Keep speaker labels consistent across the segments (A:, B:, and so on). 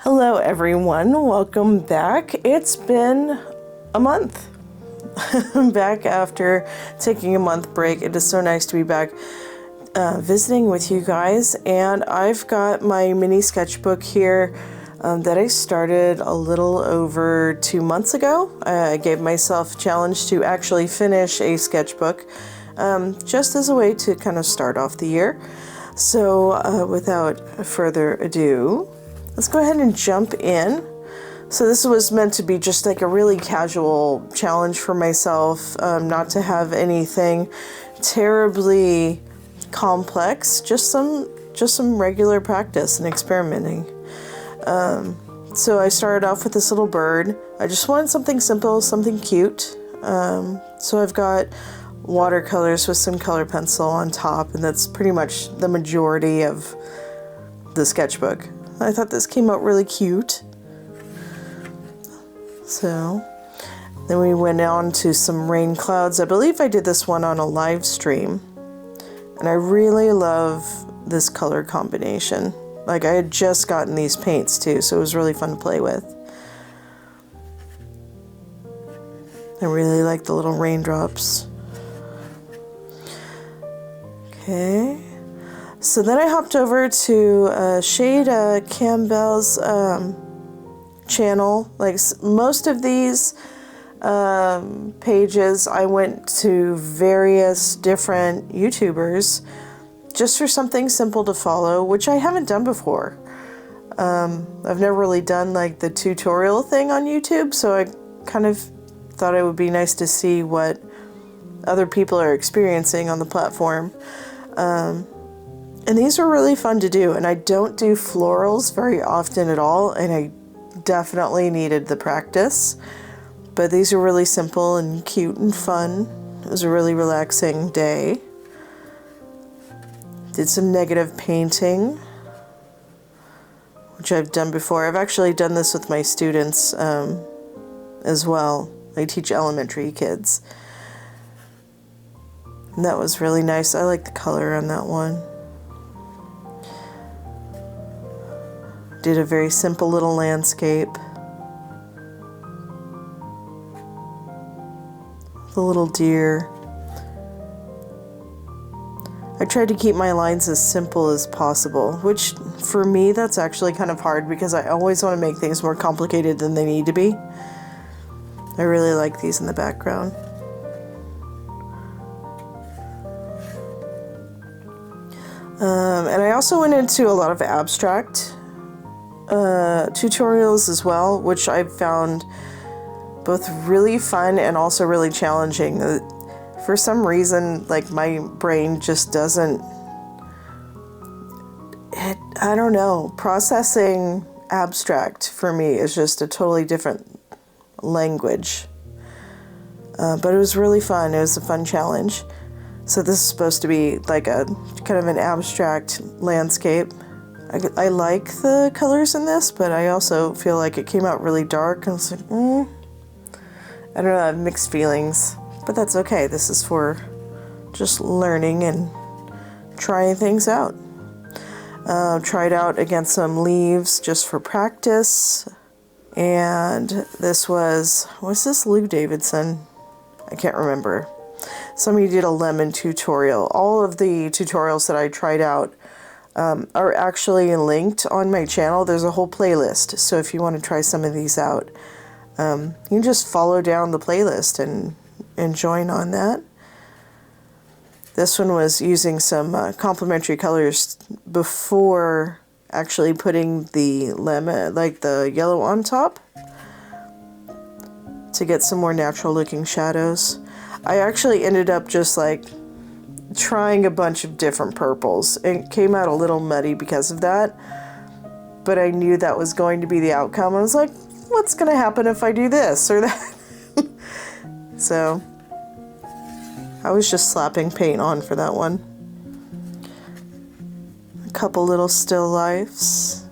A: Hello everyone, welcome back. It's been a month. I'm back after taking a month break. It is so nice to be back visiting with you guys, and I've got my mini sketchbook here that I started a little over 2 months ago. I gave myself a challenge to actually finish a sketchbook just as a way to kind of start off the year. So without further ado, let's go ahead and jump in. So this was meant to be just like a really casual challenge for myself, not to have anything terribly complex, just some regular practice and experimenting. So I started off with this little bird. I just wanted something simple, something cute. So I've got watercolors with some color pencil on top, and that's pretty much the majority of the sketchbook. I thought this came out really cute. So then we went on to some rain clouds. I believe I did this one on a live stream, and I really love this color combination. Like, I had just gotten these paints too, so it was really fun to play with. I really like the little raindrops. Okay, so then I hopped over to Shade Campbell's channel. Like most of these pages, I went to various different YouTubers just for something simple to follow, which I haven't done before. I've never really done like the tutorial thing on YouTube, so I kind of thought it would be nice to see what other people are experiencing on the platform. And these were really fun to do, and I don't do florals very often at all, and I definitely needed the practice. But these are really simple and cute and fun. It was a really relaxing day. Did some negative painting, which I've done before. I've actually done this with my students as well. I teach elementary kids. And that was really nice. I like the color on that one. Did a very simple little landscape. The little deer. I tried to keep my lines as simple as possible, which for me that's actually kind of hard because I always want to make things more complicated than they need to be. I really like these in the background. And I also went into a lot of abstract tutorials as well, which I found both really fun and also really challenging. For some reason, like, my brain just doesn't, I don't know, processing abstract for me is just a totally different language. But it was really fun. It was a fun challenge. So this is supposed to be like a kind of an abstract landscape. I like the colors in this, but I also feel like it came out really dark. I was like, I don't know, I have mixed feelings, but that's okay. This is for just learning and trying things out. Tried out against some leaves just for practice. And this was this Lou Davidson? I can't remember. Somebody did a lemon tutorial. All of the tutorials that I tried out are actually linked on my channel. There's a whole playlist, so if you want to try some of these out, you can just follow down the playlist and join on that. This one was using some complementary colors before actually putting the lemon, like the yellow on top, to get some more natural looking shadows. I actually ended up just like trying a bunch of different purples. It came out a little muddy because of that, but I knew that was going to be the outcome. I was like, what's going to happen if I do this or that? So I was just slapping paint on for that one. A couple little still lifes.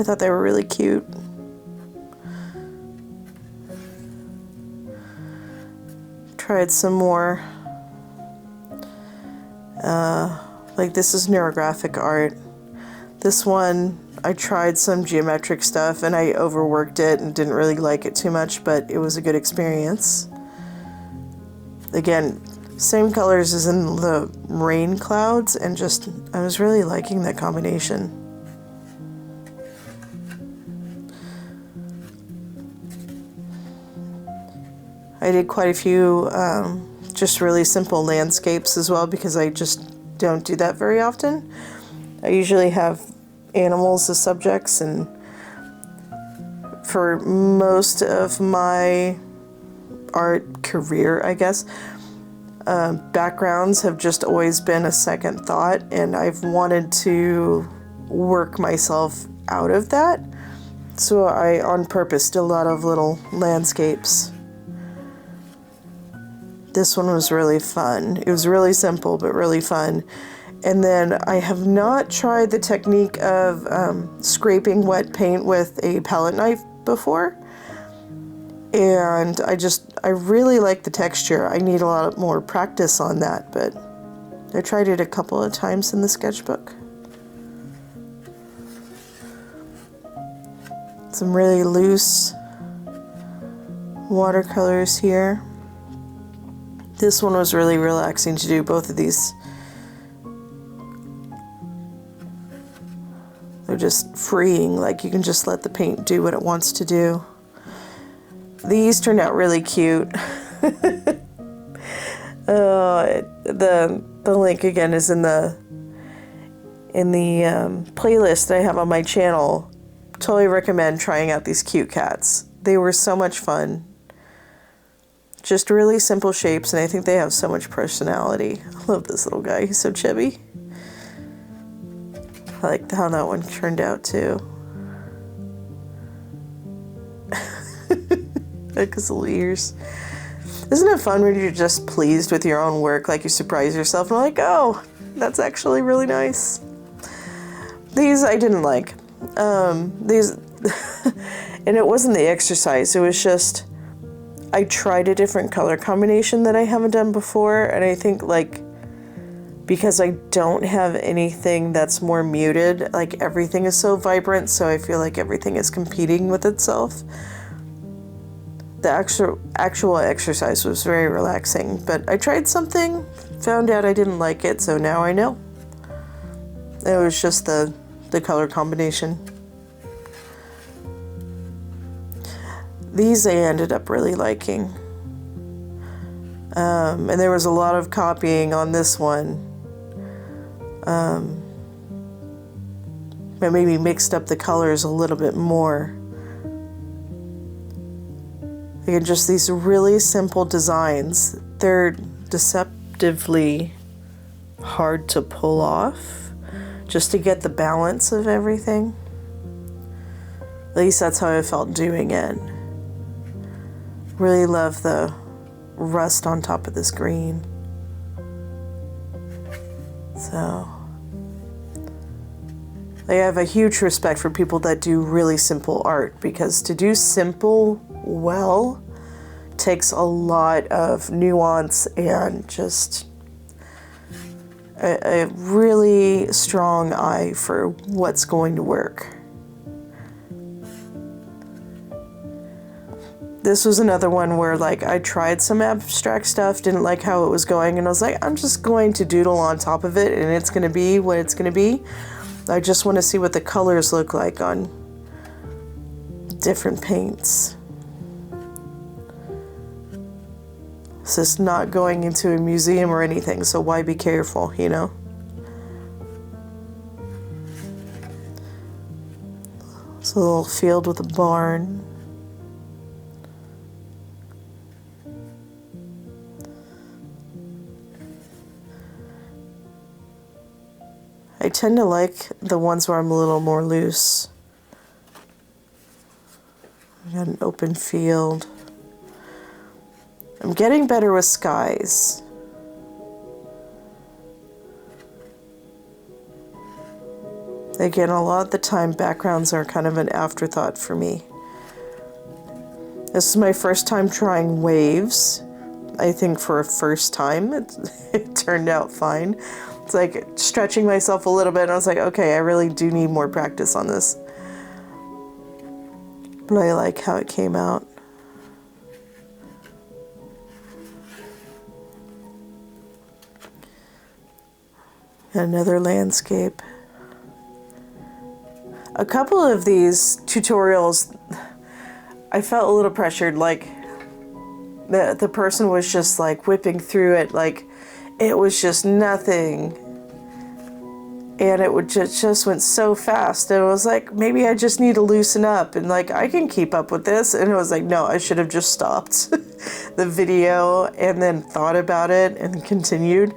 A: I thought they were really cute. Tried some more. Like, this is neurographic art. This one I tried some geometric stuff and I overworked it and didn't really like it too much, but it was a good experience. Again, same colors as in the rain clouds, and just, I was really liking that combination. I did quite a few just really simple landscapes as well, because I just don't do that very often. I usually have animals as subjects, and for most of my art career, I guess, backgrounds have just always been a second thought, and I've wanted to work myself out of that. So I, on purpose, did a lot of little landscapes. This one was really fun. It was really simple, but really fun. And then I have not tried the technique of scraping wet paint with a palette knife before. And I really like the texture. I need a lot more practice on that, but I tried it a couple of times in the sketchbook. Some really loose watercolors here. This one was really relaxing to do, both of these. They're just freeing, like you can just let the paint do what it wants to do. These turned out really cute. The link again is in the playlist I have on my channel. Totally recommend trying out these cute cats. They were so much fun. Just really simple shapes, and I think they have so much personality. I love this little guy. He's so chubby. I like how that one turned out too. Like his little ears. Isn't it fun when you're just pleased with your own work? Like you surprise yourself and like, oh, that's actually really nice. These I didn't like. These, and it wasn't the exercise. It was just, I tried a different color combination that I haven't done before, and I think like because I don't have anything that's more muted, like everything is so vibrant, so I feel like everything is competing with itself. The actual exercise was very relaxing, but I tried something, found out I didn't like it, so now I know. It was just the color combination. These I ended up really liking. And there was a lot of copying on this one. I maybe mixed up the colors a little bit more. Again, just these really simple designs. They're deceptively hard to pull off, just to get the balance of everything. At least that's how I felt doing it. Really love the rust on top of this green. So, I have a huge respect for people that do really simple art, because to do simple well takes a lot of nuance and just a really strong eye for what's going to work. This was another one where like I tried some abstract stuff, didn't like how it was going, and I was like, I'm just going to doodle on top of it and it's going to be what it's going to be. I just want to see what the colors look like on different paints. This is not going into a museum or anything, so why be careful, you know? It's a little field with a barn. I tend to like the ones where I'm a little more loose. I got an open field. I'm getting better with skies. Again, a lot of the time backgrounds are kind of an afterthought for me. This is my first time trying waves. I think for a first time it turned out fine. It's like stretching myself a little bit, and I was like, okay, I really do need more practice on this. But I like how it came out. Another landscape. A couple of these tutorials, I felt a little pressured, like the person was just like whipping through it, like it was just nothing. And it would just went so fast. And it was like, maybe I just need to loosen up and like, I can keep up with this. And it was like, no, I should have just stopped the video and then thought about it and continued.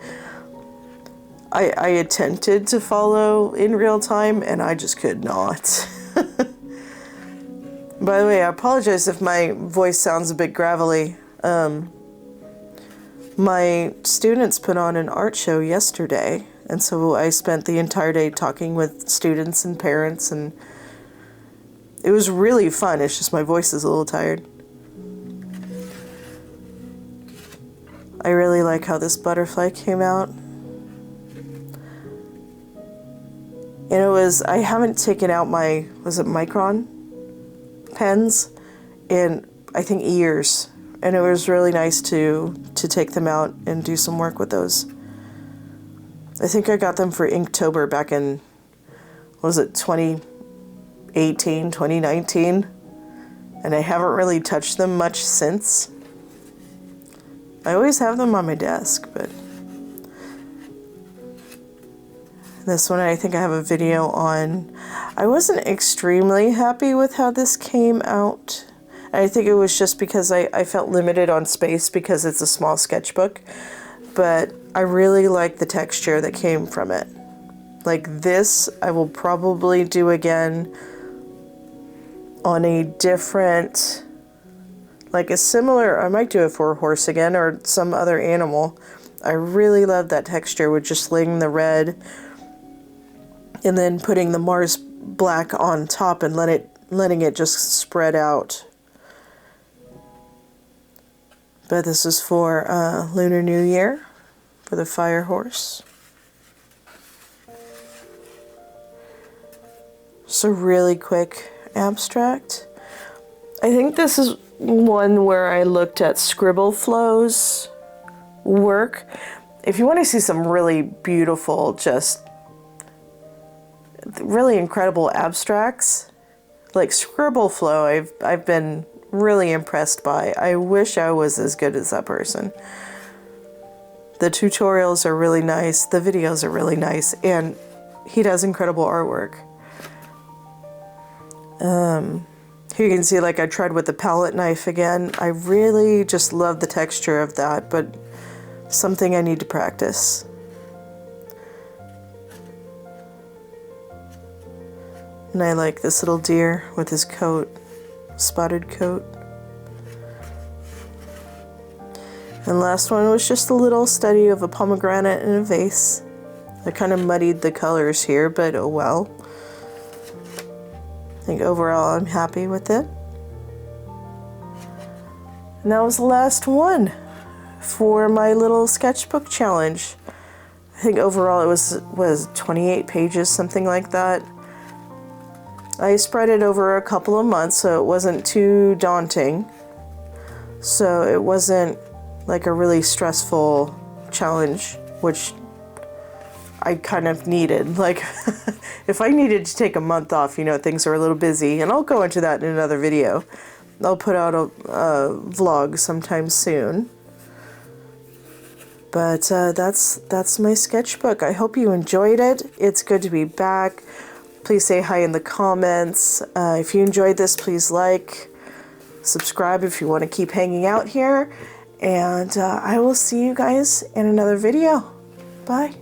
A: I attempted to follow in real time and I just could not. By the way, I apologize if my voice sounds a bit gravelly. My students put on an art show yesterday, and so I spent the entire day talking with students and parents, and it was really fun. It's just my voice is a little tired. I really like how this butterfly came out. And it was, I haven't taken out my, was it Micron pens in, I think, years. And it was really nice to take them out and do some work with those. I think I got them for Inktober back in, what was it, 2018, 2019? And I haven't really touched them much since. I always have them on my desk, but this one I think I have a video on. I wasn't extremely happy with how this came out. I think it was just because I felt limited on space because it's a small sketchbook, but I really like the texture that came from it. Like this, I will probably do again on a different, like a similar, I might do it for a horse again or some other animal. I really love that texture with just laying the red and then putting the Mars black on top and letting it just spread out. But this is for Lunar New Year for the fire horse. It's a really quick abstract. I think this is one where I looked at Scribble Flow's work. If you want to see some really beautiful, just really incredible abstracts, like Scribble Flow, I've been really impressed by. I wish I was as good as that person. The tutorials are really nice, the videos are really nice, and he does incredible artwork. Here you can see, like, I tried with the palette knife again. I really just love the texture of that, but something I need to practice. And I like this little deer with his coat, spotted coat. And last one was just a little study of a pomegranate in a vase. I kind of muddied the colors here, but oh well. I think overall I'm happy with it. And that was the last one for my little sketchbook challenge. I think overall it was 28 pages, something like that. I spread it over a couple of months, so it wasn't too daunting. So it wasn't like a really stressful challenge, which I kind of needed. Like, if I needed to take a month off, you know, things are a little busy, and I'll go into that in another video. I'll put out a vlog sometime soon. But that's my sketchbook. I hope you enjoyed it. It's good to be back. Please say hi in the comments. If you enjoyed this, please like, subscribe if you want to keep hanging out here. And I will see you guys in another video. Bye.